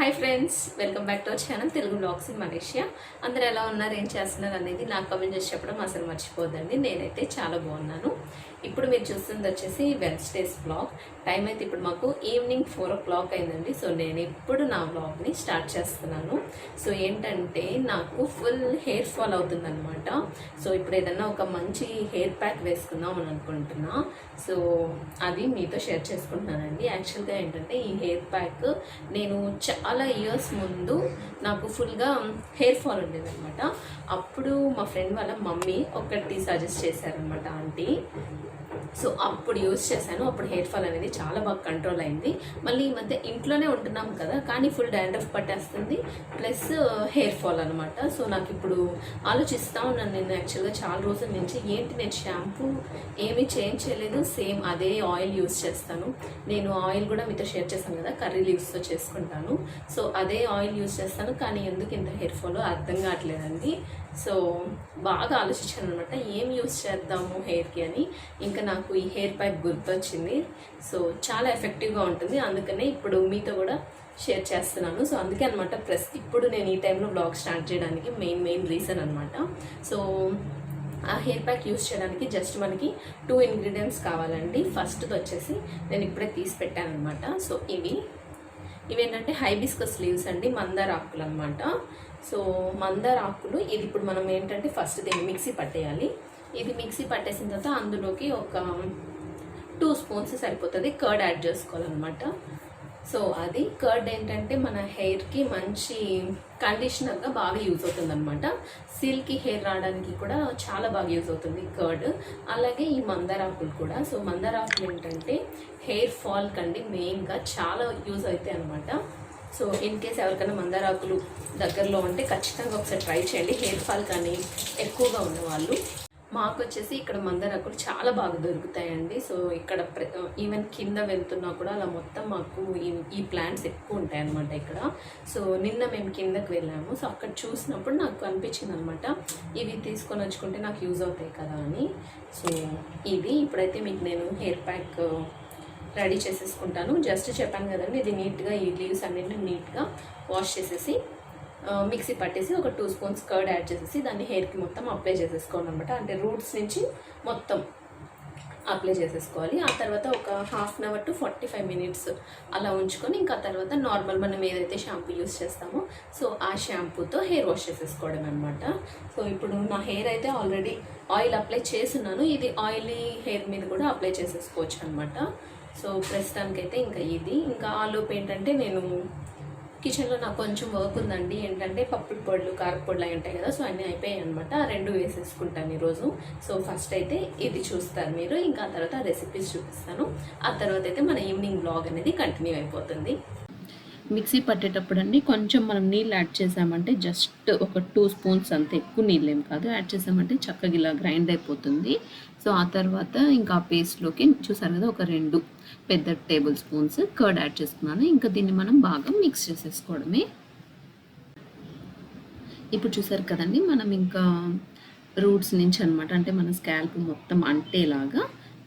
Hi friends, welcome back to our channel Telugu blogs in Malaysia. అందరూ ఎలా ఉన్నారు, ఏం చేస్తున్నారు అనేది నాకు కామెంట్ చేసి చెప్పడం అసలు మర్చిపోద్దండి. నేనైతే చాలా బాగున్నాను. ఇప్పుడు మీరు చూస్తుంది వచ్చేసి వెన్స్డేస్ బ్లాగ్. టైం అయితే ఇప్పుడు మాకు ఈవినింగ్ 4 o'clock అయిందండి. సో నేను ఇప్పుడు నా బ్లాగ్ని స్టార్ట్ చేస్తున్నాను. సో ఏంటంటే నాకు ఫుల్ హెయిర్ ఫాల్ అవుతుందన్నమాట. సో ఇప్పుడు ఏదన్నా ఒక మంచి హెయిర్ ప్యాక్ వేసుకుందాం అని అనుకుంటున్నా. సో అది మీతో షేర్ చేసుకుంటున్నానండి. యాక్చువల్గా ఏంటంటే ఈ హెయిర్ ప్యాక్ నేను చాలా ఇయర్స్ ముందు నాకు ఫుల్గా హెయిర్ ఫాల్ ఉండేదన్నమాట. అప్పుడు మా ఫ్రెండ్ వాళ్ళ మమ్మీ ఒకటి సజెస్ట్ చేశారనమాట ఆంటీ. సో అప్పుడు యూజ్ చేశాను. అప్పుడు హెయిర్ ఫాల్ అనేది చాలా బాగా కంట్రోల్ అయింది. మళ్ళీ ఈ మధ్య ఇంట్లోనే ఉంటున్నాం కదా, కానీ ఫుల్ డాండ్రఫ్ పట్టేస్తుంది, ప్లస్ హెయిర్ ఫాల్ అనమాట. సో నాకు ఇప్పుడు ఆలోచిస్తూ ఉన్నాను నేను యాక్చువల్గా చాలా రోజుల నుంచి, ఏంటి నేను షాంపూ ఏమీ చేంజ్ చేయలేదు, సేమ్ అదే ఆయిల్ యూజ్ చేస్తాను. నేను ఆయిల్ కూడా మీతో షేర్ చేస్తాను కదా, కర్రీ లీవ్స్తో చేసుకుంటాను. సో అదే ఆయిల్ యూజ్ చేస్తాను, కానీ ఎందుకు ఇంత హెయిర్ ఫాల్ అర్థం కావట్లేదండి. సో బాగా ఆలోచించాను అనమాట, ఏం యూజ్ చేద్దాము హెయిర్కి అని. ఇంకా నాకు ఈ హెయిర్ ప్యాక్ గుర్తొచ్చింది. సో చాలా ఎఫెక్టివ్గా ఉంటుంది, అందుకనే ఇప్పుడు మీతో కూడా షేర్ చేస్తున్నాను. సో అందుకే అనమాట ఇప్పుడు నేను ఈ టైంలో బ్లాగ్ స్టార్ట్ చేయడానికి మెయిన్ రీజన్ అనమాట. సో ఆ హెయిర్ ప్యాక్ యూస్ చేయడానికి జస్ట్ మనకి 2 ingredients కావాలండి. ఫస్ట్ది వచ్చేసి నేను ఇప్పుడే తీసి పెట్టాను అనమాట. సో ఇవేంటంటే హైబిస్కస్ లీవ్స్ అండి, మందార ఆకులు అనమాట. సో మందార ఆకులు ఇది ఇప్పుడు మనం ఏంటంటే ఫస్ట్ దీన్ని మిక్సీ పట్టేయాలి. ఇది మిక్సీ పట్టేసిన తర్వాత అందులోకి ఒక 2 spoons సరిపోతుంది కర్డ్ యాడ్ చేసుకోవాలన్నమాట. సో అది కర్డ్ ఏంటంటే మన హెయిర్కి మంచి కండిషనర్గా బాగా యూజ్ అవుతుంది అనమాట. సిల్కీ హెయిర్ రావడానికి కూడా చాలా బాగా యూజ్ అవుతుంది కర్డ్. అలాగే ఈ మందార ఆకులు కూడా. సో మందార ఆకులు ఏంటంటే హెయిర్ ఫాల్ కండి మెయిన్గా చాలా యూజ్ అవుతాయి అనమాట. సో ఇన్ కేస్ ఎవరికైనా మందార ఆకులు దగ్గరలో ఉంటే ఖచ్చితంగా ఒకసారి ట్రై చేయండి, హెయిర్ ఫాల్ కానీ ఎక్కువగా ఉన్నవాళ్ళు. మాకు వచ్చేసి ఇక్కడ మందార ఆకులు చాలా బాగా దొరుకుతాయండి. సో ఇక్కడ ఈవెన్ కింద వెళ్తున్నా కూడా అలా మొత్తం మాకు ఈ ప్లాంట్స్ ఎక్కువ ఉంటాయి అన్నమాట ఇక్కడ. సో నిన్న మేము కిందకి వెళ్ళాము. సో అక్కడ చూసినప్పుడు నాకు అనిపించింది అనమాట, ఇవి తీసుకొని వచ్చుకుంటే నాకు యూజ్ అవుతాయి కదా అని. సో ఇది ఇప్పుడైతే మీకు నేను హెయిర్ ప్యాక్ రెడీ చేసేసుకుంటాను. జస్ట్ చెప్పాను కదండి, ఇది నీట్గా ఈ లీవ్స్ అన్నింటినీ నీట్గా వాష్ చేసేసి మిక్సీ పట్టేసి ఒక 2 spoons కర్డ్ యాడ్ చేసేసి దాన్ని హెయిర్కి మొత్తం అప్లై చేసేసుకోవాలన్నమాట. అంటే రూట్స్ నుంచి మొత్తం అప్లై చేసేసుకోవాలి. ఆ తర్వాత ఒక 1/2 hour to 45 minutes అలా ఉంచుకొని ఇంకా తర్వాత నార్మల్ మనం ఏదైతే షాంపూ యూస్ చేస్తామో సో ఆ షాంపూతో హెయిర్ వాష్ చేసేసుకోవడం అనమాట. సో ఇప్పుడు నా హెయిర్ అయితే ఆల్రెడీ ఆయిల్ అప్లై చేస్తున్నాను. ఇది ఆయిలీ హెయిర్ మీద కూడా అప్లై చేసేసుకోవచ్చు అనమాట. సో ప్రస్తుతానికైతే ఇంకా ఇది ఇంకా ఆలోపు ఏంటంటే నేను కిచెన్లో నాకు కొంచెం వర్క్ ఉందండి. ఏంటంటే పప్పుల పొడులు కారపొడులు అవి ఉంటాయి కదా, సో అన్నీ అయిపోయాయి అనమాట. ఆ 2 వేసేసుకుంటాను ఈరోజు. సో ఫస్ట్ అయితే ఇది చూస్తారు మీరు, ఇంకా ఆ తర్వాత రెసిపీస్ చూపిస్తాను. ఆ తర్వాత అయితే మన ఈవినింగ్ బ్లాగ్ అనేది కంటిన్యూ అయిపోతుంది. మిక్సీ పట్టేటప్పుడు అండి కొంచెం మనం నీళ్ళు యాడ్ చేసామంటే జస్ట్ ఒక 2 spoons అంతే, ఎక్కువ నీళ్ళు ఏం కాదు, యాడ్ చేసామంటే చక్కగా ఇలా గ్రైండ్ అయిపోతుంది. సో ఆ తర్వాత ఇంకా ఆ పేస్ట్లోకి చూసారు కదా ఒక 2 పెద్ద టేబుల్ స్పూన్స్ కర్డ్ యాడ్ చేసుకున్నాను. ఇంకా దీన్ని మనం బాగా మిక్స్ చేసేసుకోవడమే. ఇప్పుడు చూసారు కదండి, మనం ఇంకా రూట్స్ నుంచి అనమాట, అంటే మన స్కాల్ప్ మొత్తం అంటేలాగా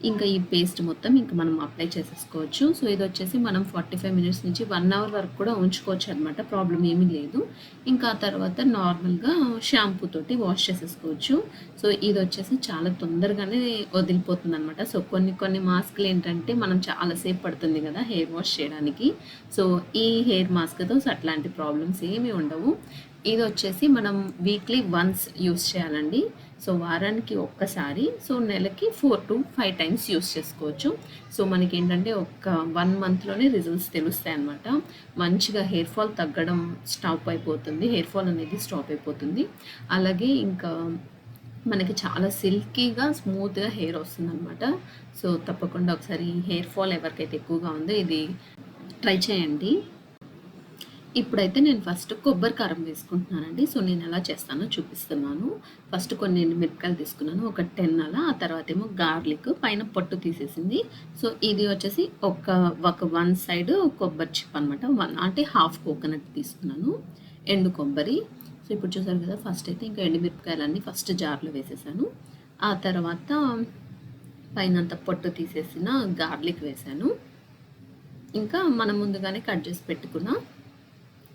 ఇంకా ఈ పేస్ట్ మొత్తం ఇంకా మనం అప్లై చేసేసుకోవచ్చు. సో ఇది వచ్చేసి మనం 45 minutes నుంచి 1 hour వరకు కూడా ఉంచుకోవచ్చు అనమాట, ప్రాబ్లం ఏమీ లేదు. ఇంకా ఆ తర్వాత నార్మల్గా షాంపూ తోటి వాష్ చేసేసుకోవచ్చు. సో ఇది వచ్చేసి చాలా తొందరగానే వదిలిపోతుంది అనమాట. సో కొన్ని మాస్క్లు ఏంటంటే మనం చాలాసేపు పడుతుంది కదా హెయిర్ వాష్ చేయడానికి. సో ఈ హెయిర్ మాస్క్తో అట్లాంటి ప్రాబ్లమ్స్ ఏమీ ఉండవు. ఇది వచ్చేసి మనం వీక్లీ వన్స్ యూస్ చేయాలండి. సో వారానికి ఒక్కసారి, సో నెలకి 4 to 5 times యూస్ చేసుకోవచ్చు. సో మనకి ఏంటంటే ఒక 1 monthలోనే రిజల్ట్స్ తెలుస్తాయి అన్నమాట. మంచిగా హెయిర్ ఫాల్ తగ్గడం స్టాప్ అయిపోతుంది, హెయిర్ ఫాల్ అనేది స్టాప్ అయిపోతుంది. అలాగే ఇంకా మనకి చాలా సిల్కీగా స్మూత్గా హెయిర్ వస్తుంది అనమాట. సో తప్పకుండా ఒకసారి హెయిర్ ఫాల్ ఎవరికైతే ఎక్కువగా ఉందో ఇది ట్రై చేయండి. ఇప్పుడైతే నేను ఫస్ట్ కొబ్బరి కారం వేసుకుంటున్నానండి. సో నేను ఎలా చేస్తానో చూపిస్తున్నాను. ఫస్ట్ కొన్ని మిరపకాయలు తీసుకున్నాను, ఒక 10 అలా. ఆ తర్వాత ఏమో గార్లిక్ పైన పొట్టు తీసేసింది. సో ఇది వచ్చేసి ఒక 1 side కొబ్బరి చిప్ అనమాట, అంటే హాఫ్ కోకోనట్ తీసుకున్నాను, ఎండు కొబ్బరి. సో ఇప్పుడు చూసారు కదా, ఫస్ట్ అయితే ఇంకా ఎండుమిరపకాయలన్నీ ఫస్ట్ జార్లో వేసేసాను. ఆ తర్వాత పైనంత పొట్టు తీసేసిన గార్లిక్ వేసాను. ఇంకా మనం ముందుగానే కట్ చేసి పెట్టుకున్న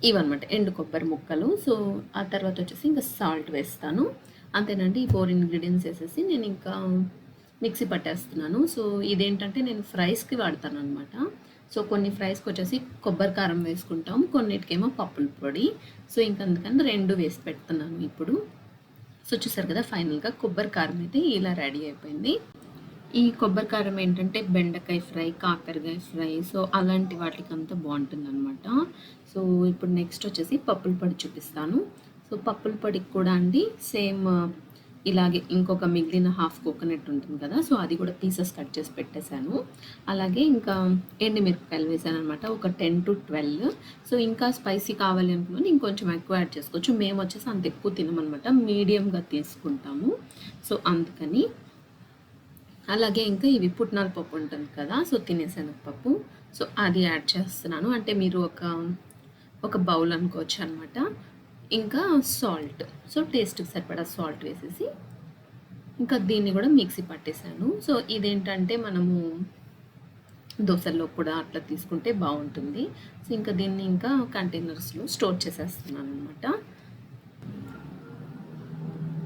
ఇవన్నమాట ఎండు కొబ్బరి ముక్కలు. సో ఆ తర్వాత వచ్చేసి ఇంకా సాల్ట్ వేస్తాను. అంతేనండి. ఈ 4 ఇంగ్రీడియెంట్స్ వేసేసి నేను ఇంకా మిక్సీ పట్టేస్తున్నాను. సో ఇదేంటంటే నేను ఫ్రైస్‌కి వాడతాననమాట. సో కొన్ని ఫ్రైస్‌కి వచ్చేసి కొబ్బరి కారం వేసుకుంటాం. కొన్నిటికేమో పప్పుల పొడి. సో ఇంక అందుకని 2 వేసి పెడుతున్నాను ఇప్పుడు. సో చూసారు కదా ఫైనల్‌గా కొబ్బరి కారం అయితే ఇలా రెడీ అయిపోయింది. ఈ కొబ్బరి కారం ఏంటంటే బెండకాయ ఫ్రై, కాకరకాయ ఫ్రై సో అలాంటి వాటికంతా బావుంటుందనమాట. సో ఇప్పుడు నెక్స్ట్ వచ్చేసి పప్పుల పొడి చూపిస్తాను. సో పప్పుల పొడికి కూడా అండి సేమ్ ఇలాగే ఇంకొక మిగిలిన హాఫ్ కోకోనట్ ఉంటుంది కదా! సో అది కూడా పీసెస్ కట్ చేసి పెట్టేశాను. అలాగే ఇంకా ఎండుమిరపకాయలు వేశాననమాట. ఒక 10-12. సో ఇంకా స్పైసీ కావాలి అనుకున్నాను ఇంకొంచెం ఎక్కువ యాడ్ చేసుకోవచ్చు. మేమొచ్చేసి అంత ఎక్కువ తినమనమాట. మీడియంగా తీసుకుంటాము. సో అందుకని. అలాగే ఇంకా ఇవి పుట్నాల పప్పు ఉంటుంది కదా! సో తినేశనగపప్పు. సో అది యాడ్ చేస్తున్నాను. అంటే మీరు ఒక బౌల్ అనుకోవచ్చనమాట. ఇంకా సాల్ట్. సో టేస్ట్‌కి సరిపడా సాల్ట్ వేసేసి ఇంకా దీన్ని కూడా మిక్సీ పట్టేసాను. సో ఇదేంటంటే మనము దోసల్లో కూడా అట్లా తీసుకుంటే బావుంటుంది. సో ఇంకా దీన్ని ఇంకా కంటైనర్స్‌లో స్టోర్ చేసేస్తున్నాననమాట.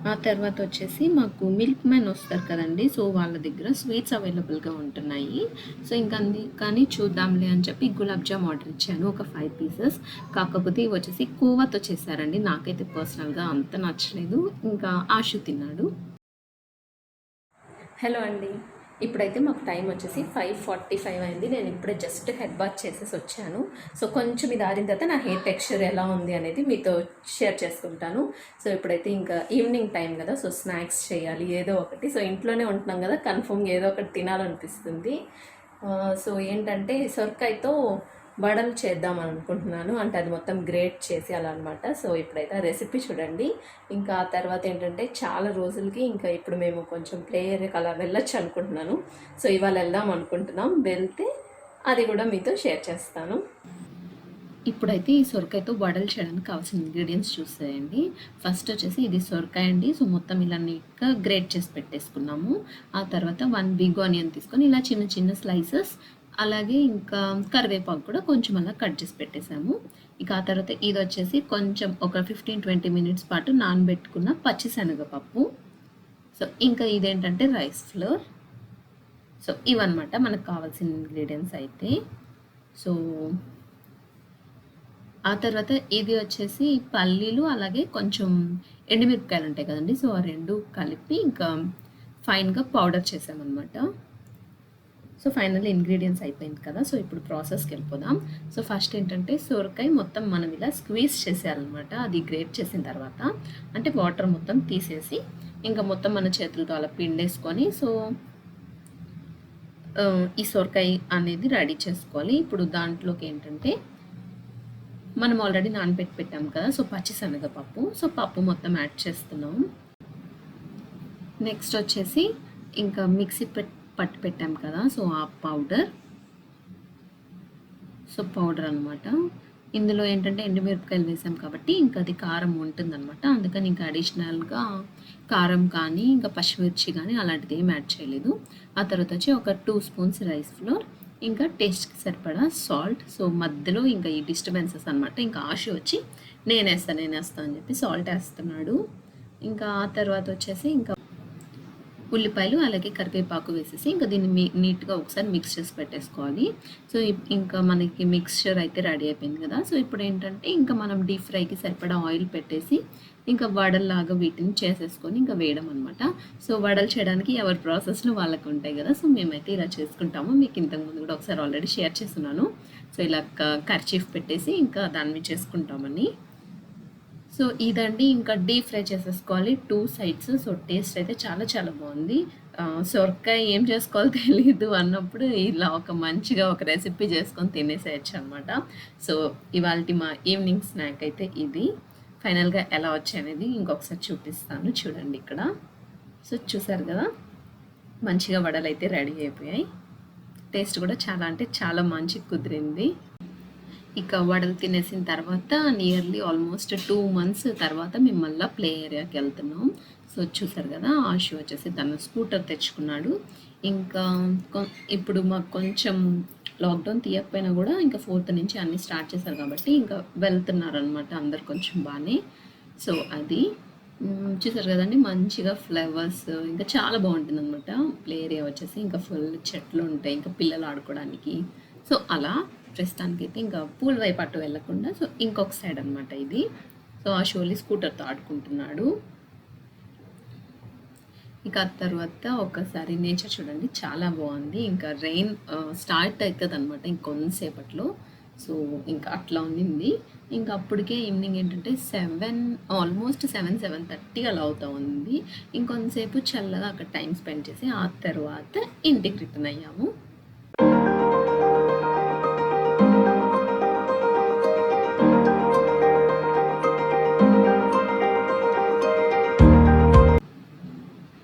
ఆ తర్వాత వచ్చేసి మాకు మిల్క్ మ్యాన్ వస్తారు కదండీ! సో వాళ్ళ దగ్గర స్వీట్స్ అవైలబుల్‌గా ఉంటున్నాయి. సో ఇంక కానీ చూద్దాంలే అని చెప్పి గులాబ్ జామ్ ఆర్డర్ ఇచ్చాను. ఒక 5 పీసెస్. కాకపోతే ఇవి వచ్చేసి కోవాతో చేశారండి. నాకైతే పర్సనల్‌గా అంత నచ్చలేదు. ఇంకా ఆషు తిన్నాడు. హలో అండి. ఇప్పుడైతే మాకు టైం వచ్చేసి 5:45 అయింది. నేను ఇప్పుడే జస్ట్ హెడ్ బాత్ చేసేసి వచ్చాను. సో కొంచెం ఇది ఆరిన తర్వాత నా హెయిర్ టెక్స్చర్ ఎలా ఉంది అనేది మీతో షేర్ చేసుకుంటాను. సో ఇప్పుడైతే ఇంకా ఈవినింగ్ టైం కదా! సో స్నాక్స్ చేయాలి ఏదో ఒకటి. సో ఇంట్లోనే ఉంటున్నాం కదా! కన్ఫర్మ్‌గా ఏదో ఒకటి తినాలనిపిస్తుంది. సో ఏంటంటే సొరకాయతో వడలు చేద్దామని అనుకుంటున్నాను. అంటే అది మొత్తం గ్రేట్ చేసి అలా అనమాట. సో ఇప్పుడైతే ఆ రెసిపీ చూడండి. ఇంకా ఆ తర్వాత ఏంటంటే చాలా రోజులకి ఇంకా ఇప్పుడు మేము కొంచెం ప్లే ఏరియాకి అలా వెళ్ళొచ్చు అనుకుంటున్నాను. సో ఇవాళ వెళ్దాం అనుకుంటున్నాం. వెళ్తే అది కూడా మీతో షేర్ చేస్తాను. ఇప్పుడైతే ఈ సొరకాయతో వడలు చేయడానికి కావాల్సిన ఇంగ్రీడియంట్స్ చూసేయండి. ఫస్ట్ వచ్చేసి ఇది సొరకాయ అండి. సో మొత్తం ఇలా నీట్‌గా గ్రేట్ చేసి పెట్టేసుకున్నాము. ఆ తర్వాత 1 బిగ్ ఆనియన్ తీసుకొని ఇలా చిన్న చిన్న స్లైసెస్ అలాగే ఇంకా కరివేపాకు కూడా కొంచెం అలా కట్ చేసి పెట్టేసాము. ఇక ఆ తర్వాత ఇదొచ్చేసి కొంచెం ఒక 15-20 మినిట్స్ పాటు నానబెట్టుకున్న పచ్చిశనగపప్పు. సో ఇంకా ఇదేంటంటే రైస్ ఫ్లోర్. సో ఇవన్నమాట మనకు కావాల్సిన ఇంగ్రీడియెంట్స్ అయితే. సో ఆ తర్వాత ఇది వచ్చేసి పల్లీలు అలాగే కొంచెం ఎండుమిరపకాయలు ఉంటాయి కదండీ! సో ఆ 2 కలిపి ఇంకా ఫైన్‌గా పౌడర్ చేశామన్నమాట. సో ఫైనల్లీ ఇంగ్రీడియెంట్స్ అయిపోయింది కదా! సో ఇప్పుడు ప్రాసెస్‌కెళ్ళిపోదాం. సో ఫస్ట్ ఏంటంటే సొరకాయ మొత్తం మనం ఇలా స్క్వీజ్ చేసేయాలన్నమాట. అది గ్రేట్ చేసిన తర్వాత అంటే వాటర్ మొత్తం తీసేసి ఇంకా మొత్తం మన చేతులతో అలా పిండేసుకొని సో ఈ సొరకాయ అనేది రెడీ చేసుకోవాలి. ఇప్పుడు దాంట్లోకి ఏంటంటే మనం ఆల్రెడీ నానబెట్టి పెట్టాం కదా! సో పచ్చిశనగపప్పు. సో పప్పు మొత్తం యాడ్ చేస్తున్నాం. నెక్స్ట్ వచ్చేసి ఇంకా మిక్సీ పట్టి పెట్టాం కదా! సో ఆ పౌడర్. సో పౌడర్ అనమాట. ఇందులో ఏంటంటే ఎండుమిరపకాయలు వేసాం కాబట్టి ఇంకా అది కారం ఉంటుందనమాట. అందుకని ఇంకా అడిషనల్‌గా కారం కానీ ఇంకా పచ్చిమిర్చి కానీ అలాంటిది ఏమి యాడ్ చేయలేదు. ఆ తర్వాత వచ్చి ఒక 2 స్పూన్స్ రైస్ ఫ్లోర్ ఇంకా టేస్ట్‌కి సరిపడా సాల్ట్. సో మధ్యలో ఇంకా ఈ డిస్టర్బెన్సెస్ అనమాట. ఇంకా ఆషు వచ్చి నేనేస్తా అని చెప్పి సాల్ట్ వేస్తున్నాడు. ఇంకా ఆ తర్వాత వచ్చేసి ఇంకా ఉల్లిపాయలు అలాగే కరివేపాకు వేసేసి ఇంకా దీన్ని నీట్‌గా ఒకసారి మిక్స్ చేసి పెట్టేసుకోవాలి. సో ఇంకా మనకి మిక్స్చర్ అయితే రెడీ అయిపోయింది కదా! సో ఇప్పుడు ఏంటంటే ఇంకా మనం డీప్ ఫ్రైకి సరిపడా ఆయిల్ పెట్టేసి ఇంకా వడల్లాగా వీటిని చేసేసుకొని ఇంకా వేయడం అనమాట. సో వడలు చేయడానికి ఎవరి ప్రాసెస్‌లో వాళ్ళకి ఉంటాయి కదా! సో మేమైతే ఇలా చేసుకుంటాము. మీకు ఇంతకుముందు కూడా ఒకసారి ఆల్రెడీ షేర్ చేస్తున్నాను. సో ఇలా కర్చీఫ్ పెట్టేసి ఇంకా దాని మీద చేసుకుంటామని. సో ఇదండి ఇంకా డీప్ ఫ్రై చేసేసుకోవాలి 2 సైడ్స్. సో టేస్ట్ అయితే చాలా చాలా బాగుంది. సొరకాయ ఏం చేసుకోవాలో తెలీదు అన్నప్పుడు ఇలా మంచిగా ఒక రెసిపీ చేసుకొని తినేసేయచ్చు అనమాట. సో ఇవాల్టి మా ఈవినింగ్ స్నాక్ అయితే ఇది. ఫైనల్‌గా ఎలా వచ్చాయనేది ఇంకొకసారి చూపిస్తాను చూడండి ఇక్కడ. సో చూసారు కదా! మంచిగా వడలైతే రెడీ అయిపోయాయి. టేస్ట్ కూడా చాలా అంటే చాలా మంచిగా కుదిరింది. ఇక వడలు తినేసిన తర్వాత నియర్లీ ఆల్మోస్ట్ 2 మంత్స్ తర్వాత మేము మళ్ళీ ప్లే ఏరియాకి వెళ్తున్నాం. సో చూసారు కదా! ఆషు వచ్చేసి తను స్కూటర్ తెచ్చుకున్నాడు. ఇంకా ఇప్పుడు మాకు కొంచెం లాక్డౌన్ తీయకపోయినా కూడా ఇంకా 4th నుంచి అన్నీ స్టార్ట్ చేశారు కాబట్టి ఇంకా వెళ్తున్నారనమాట అందరు కొంచెం బాగానే. సో అది చూసారు కదండి, మంచిగా ఫ్లవర్స్ ఇంకా చాలా బాగుంటుందన్నమాట. ప్లే ఏరియా వచ్చేసి ఇంకా ఫుల్ చెట్లు ఉంటాయి ఇంకా పిల్లలు ఆడుకోవడానికి. సో అలా ప్రస్తుతానికైతే ఇంకా పూల్ వైపు అటు వెళ్ళకుండా సో ఇంకొక సైడ్ అనమాట ఇది. సో ఆ షోలీ స్కూటర్తో ఆడుకుంటున్నాడు. ఇక ఆ తర్వాత ఒకసారి నేచర్ చూడండి, చాలా బాగుంది. ఇంకా రెయిన్ స్టార్ట్ అవుతుంది అనమాట ఇంకొంతసేపట్లో. సో ఇంకా అట్లా ఉంది. ఇంకా అప్పటికే ఈవినింగ్ ఏంటంటే 7 ఆల్మోస్ట్ 7:30 అలా అవుతా ఉంది. ఇంకొంతసేపు చల్లగా అక్కడ టైం స్పెండ్ చేసి ఆ తర్వాత ఇంటికి రిటర్న్ అయ్యాము.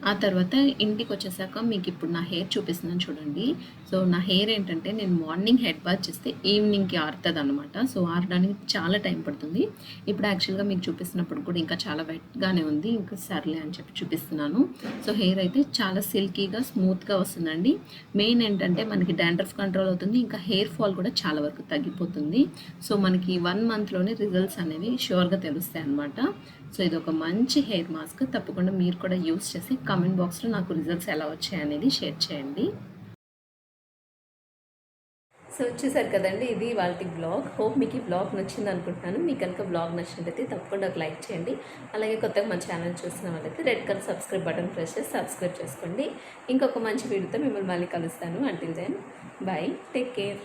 ఆ తర్వాత ఇంటికి వచ్చేసాక మీకు ఇప్పుడు నా హెయిర్ చూపిస్తున్నాను చూడండి. సో నా హెయిర్ ఏంటంటే నేను మార్నింగ్ హెడ్ బాత్ చేస్తే ఈవినింగ్కి ఆరుతుంది అనమాట. సో ఆరడానికి చాలా టైం పడుతుంది. ఇప్పుడు యాక్చువల్గా మీకు చూపిస్తున్నప్పుడు కూడా ఇంకా చాలా వెట్గానే ఉంది. ఇంకా సర్లే అని చెప్పి చూపిస్తున్నాను. సో హెయిర్ అయితే చాలా సిల్కీగా స్మూత్గా వస్తుందండి. మెయిన్ ఏంటంటే మనకి డాండ్రఫ్ కంట్రోల్ అవుతుంది. ఇంకా హెయిర్ ఫాల్ కూడా చాలా వరకు తగ్గిపోతుంది. సో మనకి 1 మంత్లోనే రిజల్ట్స్ అనేవి ష్యూర్గా తెలుస్తాయి అన్నమాట. సో ఇది ఒక మంచి హెయిర్ మాస్క్. తప్పకుండా మీరు కూడా యూస్ చేసి కామెంట్ బాక్స్లో నాకు రిజల్ట్స్ ఎలా వచ్చాయి అనేది షేర్ చేయండి. సో చూసారు కదండి, ఇది వాళ్ళ బ్లాగ్. హోప్ మీకు ఈ బ్లాగ్ నచ్చింది అనుకుంటున్నాను. మీకు కనుక బ్లాగ్ నచ్చినట్లయితే తప్పకుండా ఒక లైక్ చేయండి. అలాగే కొత్తగా మన ఛానల్ చూసిన వాళ్ళైతే red colour subscribe button press చేసి సబ్స్క్రైబ్ చేసుకోండి. ఇంకొక మంచి వీడియోతో మిమ్మల్ని మళ్ళీ కలుస్తాను. Until then bye, take care.